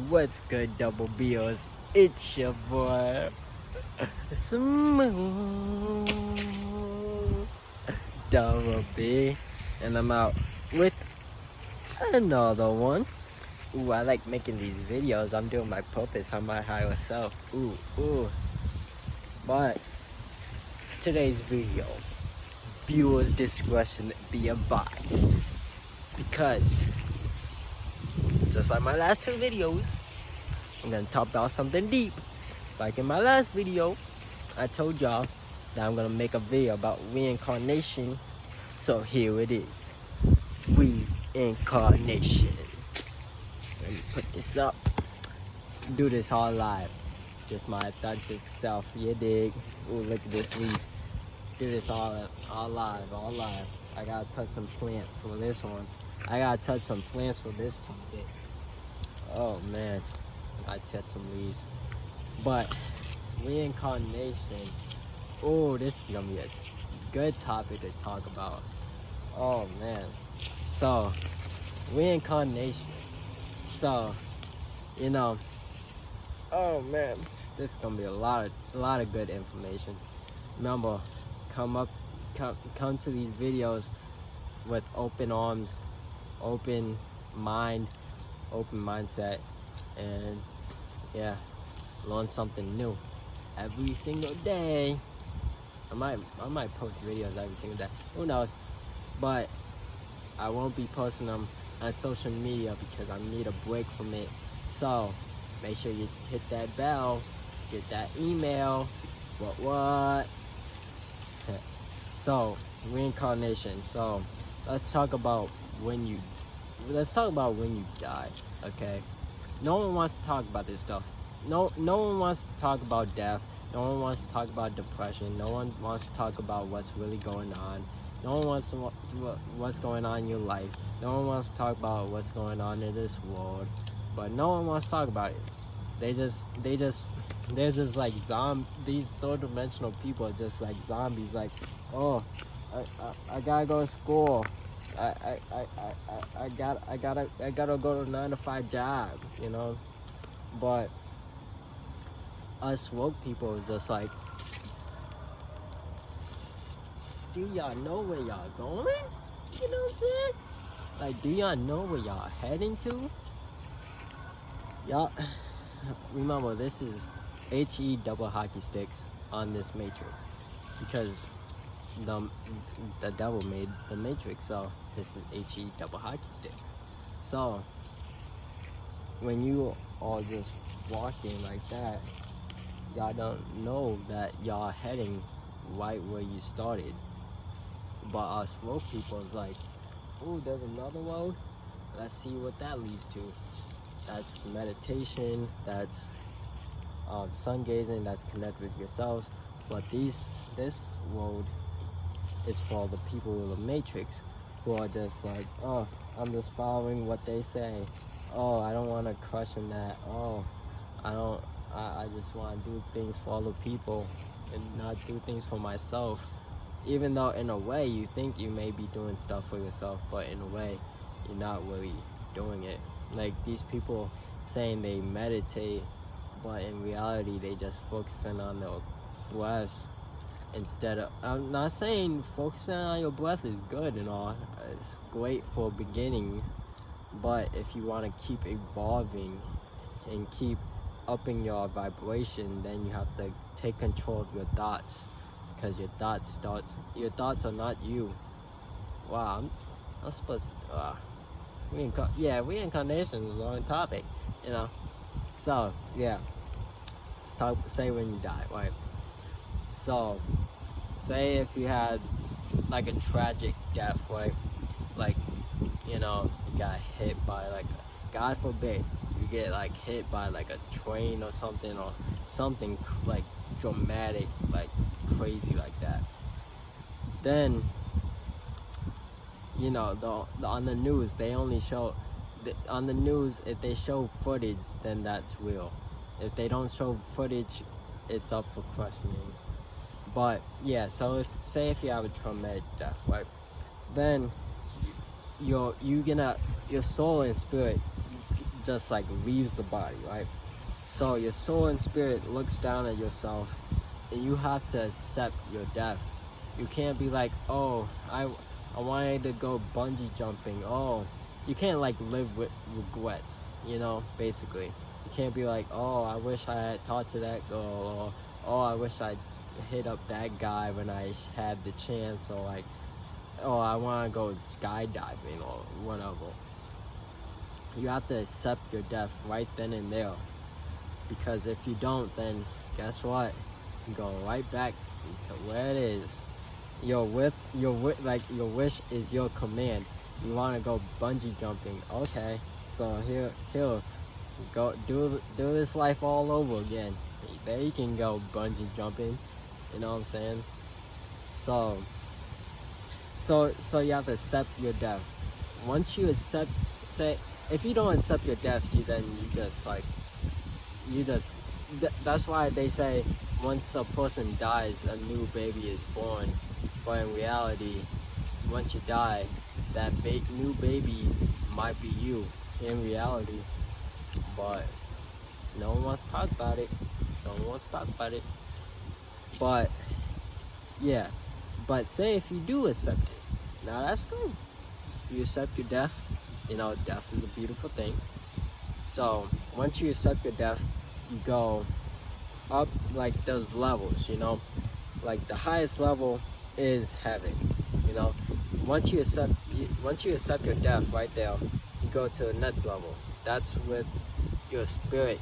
What's good, double B's? It's your boy, SmoothDoubleB, and I'm out with another one. Ooh, I like making these videos. I'm doing my purpose on my higher self. Ooh. But today's video, viewers' discretion be advised, because just like my last two videos, I'm gonna talk about something deep. Like in my last video, I told y'all that I'm gonna make a video about reincarnation. So here it is. Reincarnation. Let me put this up. Do this all live. Just my authentic self. You dig? Ooh, look at this leaf. Do this all live. I gotta touch some plants for this one. I gotta touch some plants for this topic. Oh man, I touch some leaves. But reincarnation, oh, this is gonna be a good topic to talk about. Oh man, so reincarnation. So, oh man, this is gonna be a lot of good information. Remember, come to these videos with open arms, open mind, open mindset, and yeah, learn something new every single day. I might post videos every single day, who knows, but I won't be posting them on social media because I need a break from it. So make sure you hit that bell, get that email, what so reincarnation. So let's talk about when you die. Okay, no one wants to talk about this stuff. No one wants to talk about death. No one wants to talk about depression. No one wants to talk about what's really going on. No one wants to what's going on in your life. No one wants to talk about what's going on in this world. But no one wants to talk about it. They're just like these third-dimensional people are just like zombies. Like, oh, I gotta go to school. I gotta go to a 9-to-5 job, But us woke people is just like, do y'all know where y'all going? You know what I'm saying? Like, do y'all know where y'all heading to? Y'all remember, this is HE double hockey sticks on this matrix, because the devil made the matrix, so this is HE double hockey sticks. So when you are just walking like that, y'all don't know that y'all heading right where you started. But us road people is like, ooh, there's another road, let's see what that leads to. That's meditation, that's sun gazing, that's connect with yourselves. But this road is for the people in the matrix, who are just like, oh, I'm just following what they say. Oh, I don't want to question that. Oh, I just want to do things for other people and not do things for myself. Even though in a way you think you may be doing stuff for yourself, but in a way you're not really doing it. Like these people saying they meditate, but in reality they just focusing on their breaths instead of, I'm not saying focusing on your breath is good and all, it's great for beginning, but if you want to keep evolving and keep upping your vibration, then you have to take control of your thoughts, because your thoughts are not you. Wow, I'm supposed to, reincarnation is a long topic, So yeah, say when you die, right? So say if you had like a tragic death, right? Like, you got hit by like, God forbid, you get like hit by like a train or something like dramatic, like crazy like that. Then, on the news, they only show, on the news, if they show footage, then that's real. If they don't show footage, it's up for questioning. But yeah, so say if you have a traumatic death, right? Then your soul and spirit just like leaves the body, right? So your soul and spirit looks down at yourself, and you have to accept your death. You can't be like, oh, I wanted to go bungee jumping. Oh, you can't like live with regrets, you know, basically. You can't be like, oh, I wish I had talked to that girl, or oh, I wish I hit up that guy when I had the chance, or like, oh, I want to go skydiving or whatever. You have to accept your death right then and there, because if you don't, then guess what? You go right back to where it is. Your wish is your command. You want to go bungee jumping? Okay, so here, go do this life all over again. There you can go bungee jumping. You know what I'm saying? So you have to accept your death. Once you if you don't accept your death, that's why they say once a person dies, a new baby is born. But in reality, once you die, that new baby might be you in reality. But no one wants to talk about it. But yeah, but say if you do accept it, now that's good. You accept your death. You know, death is a beautiful thing. So once you accept your death, you go up like those levels, you know. Like the highest level is heaven, you know. Once you accept your death right there, you go to the next level. That's with your spirit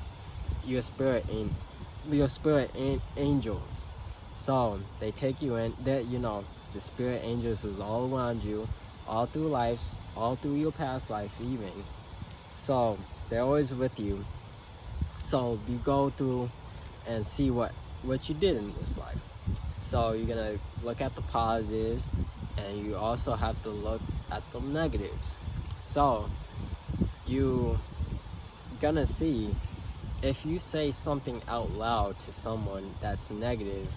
angels. So they take you in. That, you know, the spirit angels is all around you, all through life, all through your past life even. So they're always with you. So you go through and see what you did in this life. So you're gonna look at the positives, and you also have to look at the negatives. So you gonna see, if you say something out loud to someone that's negative,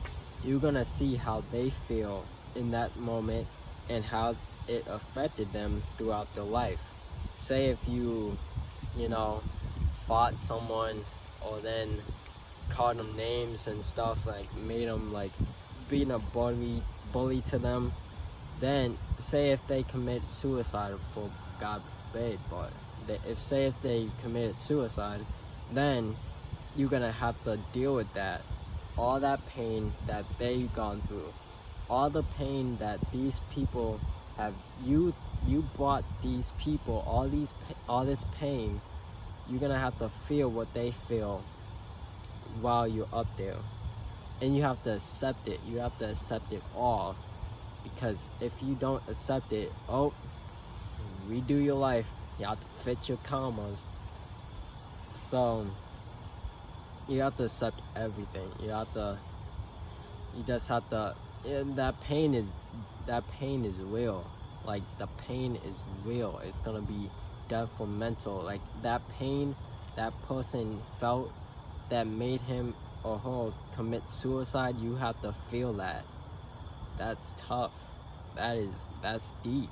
you're gonna see how they feel in that moment and how it affected them throughout their life. Say if you know, fought someone, or then called them names and stuff, like made them like being a bully to them, then say if they commit suicide, for God forbid, but if they committed suicide, then you're gonna have to deal with that, all that pain that they've gone through, all the pain that these people have. You brought these people all this pain. You're gonna have to feel what they feel while you're up there, and you have to accept it. You have to accept it all, because if you don't accept it, oh, redo your life. You have to fit your karmas. So you have to accept everything. You just have to. And that pain is real. Like, the pain is real. It's gonna be detrimental. Like, that pain that person felt that made him or her commit suicide, you have to feel that. That's tough. That's deep.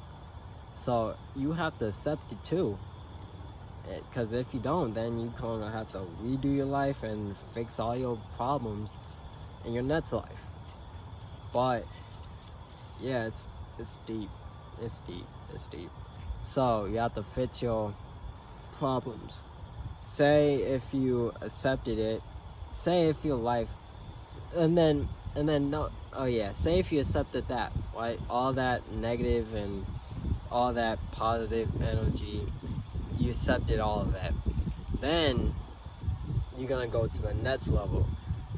So you have to accept it too. Because if you don't, then you're gonna have to redo your life and fix all your problems in your next life. But yeah, it's deep. It's deep. So you have to fix your problems. Say if you accepted it. Say if your life, and then no. Oh yeah. Say if you accepted that, right? All that negative and all that positive energy, you accepted all of that. Then you're gonna go to the next level.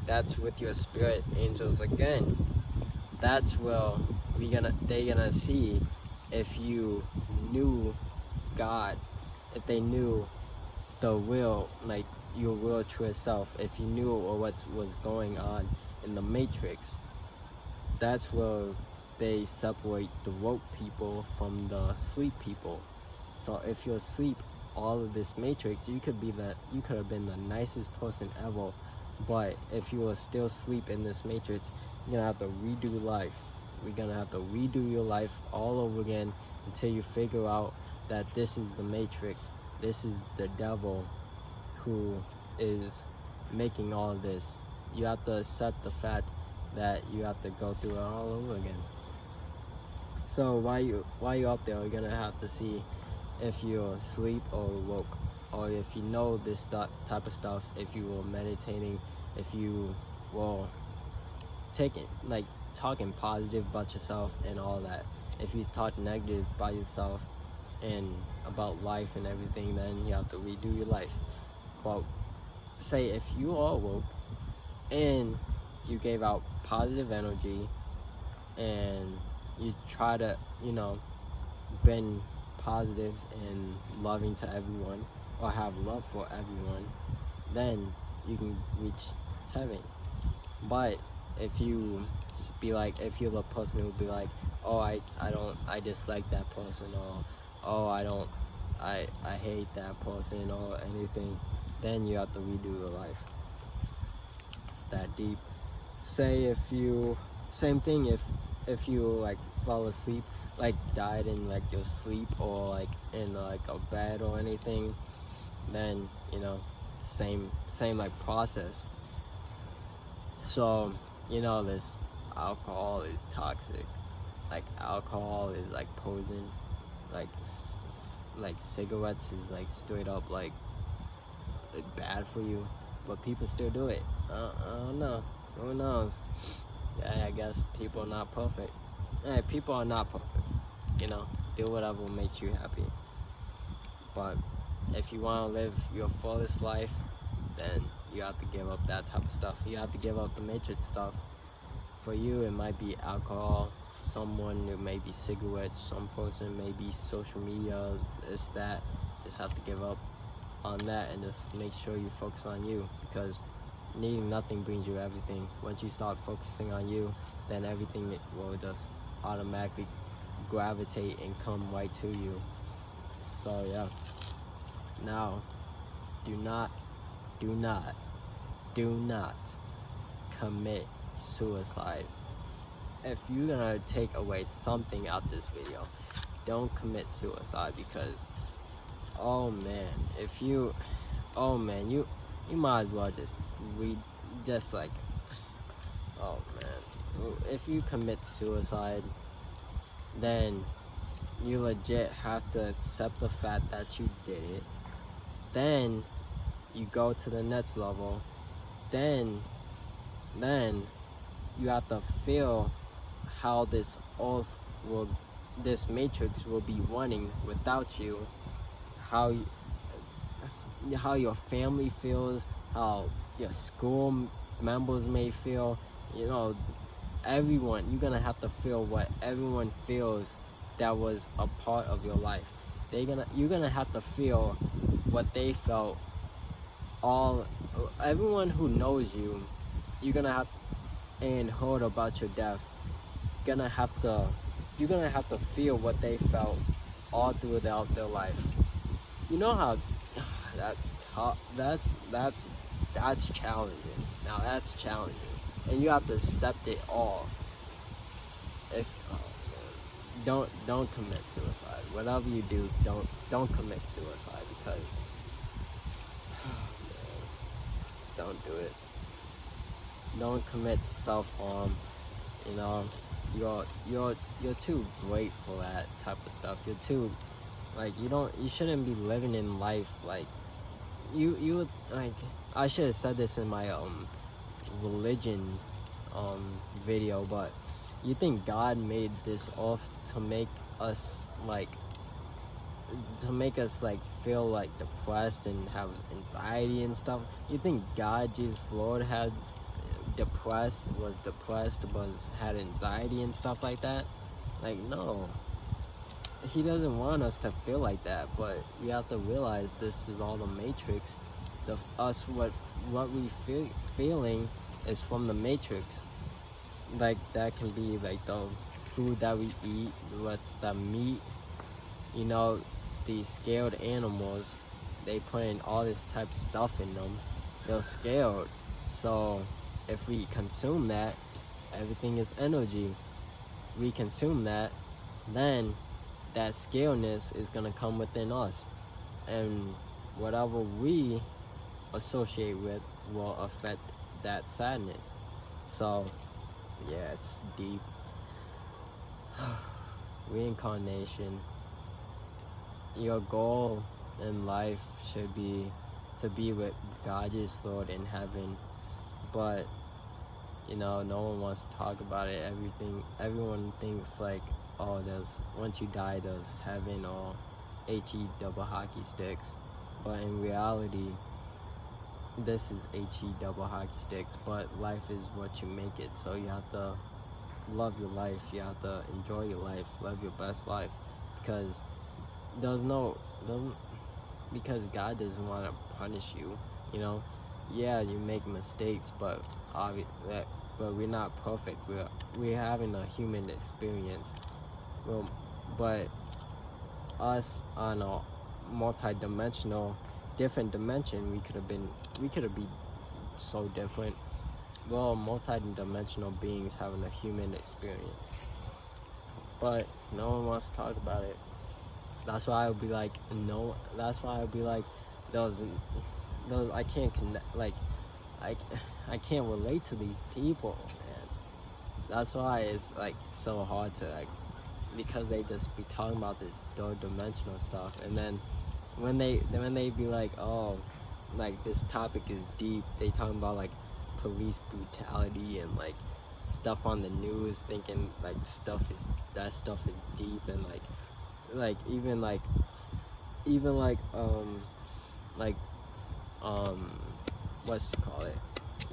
That's with your spirit angels again. That's where they're gonna see if you knew God, if they knew the real, like your real true self, if you knew what was going on in the matrix. That's where they separate the woke people from the sleep people. So if you're asleep all of this matrix, you could have been the nicest person ever, but if you were still asleep in this matrix, you're gonna have to redo life. We're gonna have to redo your life all over again until you figure out that this is the matrix. this is the devil who is making all of this. You have to accept the fact that you have to go through it all over again. So while you up there, you're gonna have to see if you're asleep or woke, or if you know this type of stuff, if you were meditating, if you were talking positive about yourself and all that. If you talk negative about yourself and about life and everything, then you have to redo your life. But say if you are woke and you gave out positive energy and you try to, been positive and loving to everyone, or have love for everyone, then you can reach heaven. But if you be like, if you're the person who be like, oh, I dislike that person, or oh, I hate that person or anything, then you have to redo your life. It's that deep. Say same thing if you like fall asleep, like died in like your sleep, or like in like a bed or anything, then same like process. So this alcohol is toxic. Like alcohol is like poison. Like cigarettes is like straight up like bad for you, but people still do it. I don't know. Who knows? Yeah, I guess people are not perfect. Hey, people are not perfect. Do whatever makes you happy. But if you want to live your fullest life, then you have to give up that type of stuff. You have to give up the matrix stuff. For you, it might be alcohol. For someone, it may be cigarettes. Some person may be social media, this, that. Just have to give up on that and just make sure you focus on you, because needing nothing brings you everything. Once you start focusing on you, then everything will just automatically gravitate and come right to you. So yeah. Now, do not commit suicide. If you're gonna take away something out this video, don't commit suicide, because you might as well if you commit suicide, then you legit have to accept the fact that you did it. Then you go to the next level. Then you have to feel how this matrix will be running without you. How your family feels, how your school members may feel. Everyone, you're gonna have to feel what everyone feels that was a part of your life. You're gonna have to feel what they felt. Everyone who knows you, you're gonna have and heard about your death. You're gonna have to feel what they felt all throughout their life. You know how that's tough. That's challenging. Now that's challenging, and you have to accept it all. Don't commit suicide. Whatever you do, don't commit suicide, because don't do it. Don't commit self-harm. You're too great for that type of stuff. You're too you shouldn't be living in life like you I should have said this in my religion video, but you think God made this off to make us feel like depressed and have anxiety and stuff? You think God, Jesus Lord, had had anxiety and stuff like that? No. He doesn't want us to feel like that, but we have to realize this is all the matrix. What we feeling is from the matrix. That can be like the food that we eat, the meat, these scaled animals, they put in all this type of stuff in them. They're scaled. So if we consume that, everything is energy. We consume that, then that scaleness is gonna come within us. and whatever we associate with will affect that sadness. So yeah, it's deep. Reincarnation. Your goal in life should be to be with God, your Lord, in heaven. But no one wants to talk about it. Everyone thinks like, oh, there's once you die, there's heaven or HE double hockey sticks. But in reality, this is HE double hockey sticks. But life is what you make it. So you have to love your life. You have to enjoy your life. Live your best life, because because God doesn't want to punish you. Yeah, you make mistakes, but we're not perfect. We're having a human experience. But us on a multi-dimensional, different dimension, we could have been so different. Well, multi-dimensional beings having a human experience, but no one wants to talk about it. That's why I would be like, no. That's why I would be like, those I can't connect. Like, I can't relate to these people, man. That's why it's like so hard to because they just be talking about this third dimensional stuff, and then when they be like, oh, like this topic is deep. They talking about like police brutality and like stuff on the news, thinking like stuff is deep, and even what's it called,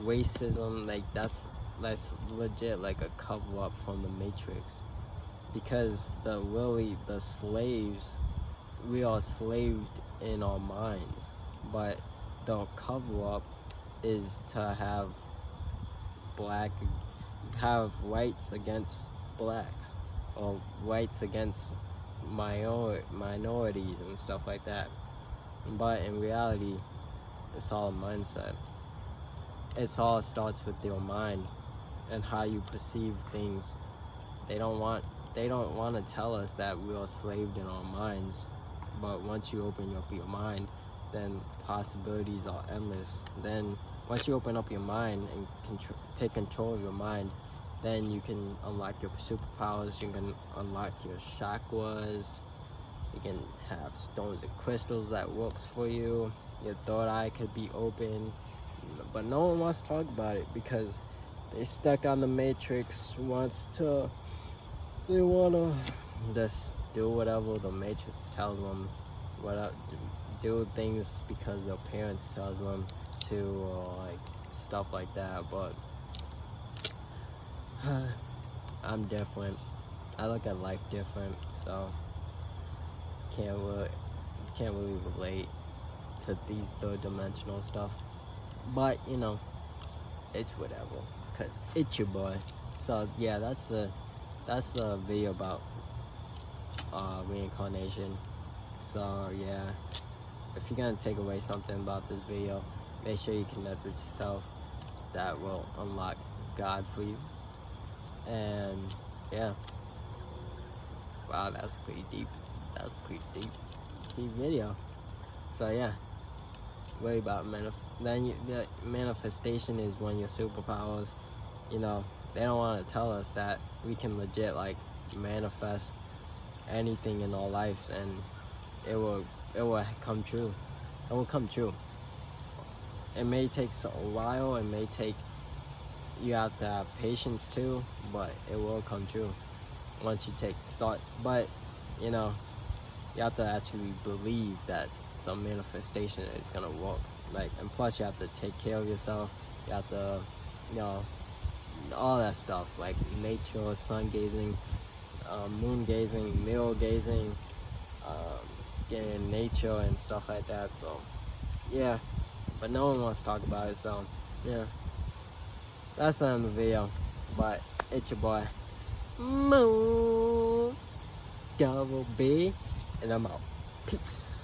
racism, like that's legit like a cover up from the Matrix, because the slaves, we are slaved in our minds, but the cover up is to have rights against blacks, or rights against minorities and stuff like that. But in reality, it's all a mindset. It's all starts with your mind and how you perceive things. They don't want to tell us that we are slaved in our minds, but once you open up your mind, then possibilities are endless. Then once you open up your mind and take control of your mind, then you can unlock your superpowers. You can unlock your chakras. You can have stones and crystals that works for you. Your third eye could be open. But no one wants to talk about it because they're stuck on the Matrix. They want to just do whatever the Matrix tells them. Do things because their parents tells them to, or like stuff like that. But I'm different. I look at life different, so can't really relate to these third dimensional stuff. But it's whatever, cause it's your boy. So yeah, that's the video about reincarnation. So yeah, if you're gonna take away something about this video, make sure you connect with yourself. That will unlock God for you. And yeah, wow, that's pretty deep. That's a pretty deep video. So yeah, worry about the manifestation is when your superpowers, they don't want to tell us that we can legit like manifest anything in our lives, and it will come true. It will come true. It may take a while. It may take, you have to have patience too, but it will come true once you start. But you have to actually believe that the manifestation is gonna work. And plus you have to take care of yourself. You have to, all that stuff, like nature, sun gazing, moon gazing, mirror gazing, getting nature and stuff like that. So yeah, but no one wants to talk about it. So yeah, that's the end of the video. But it's your boy SmoothDoubleB, and I'm out. Peace.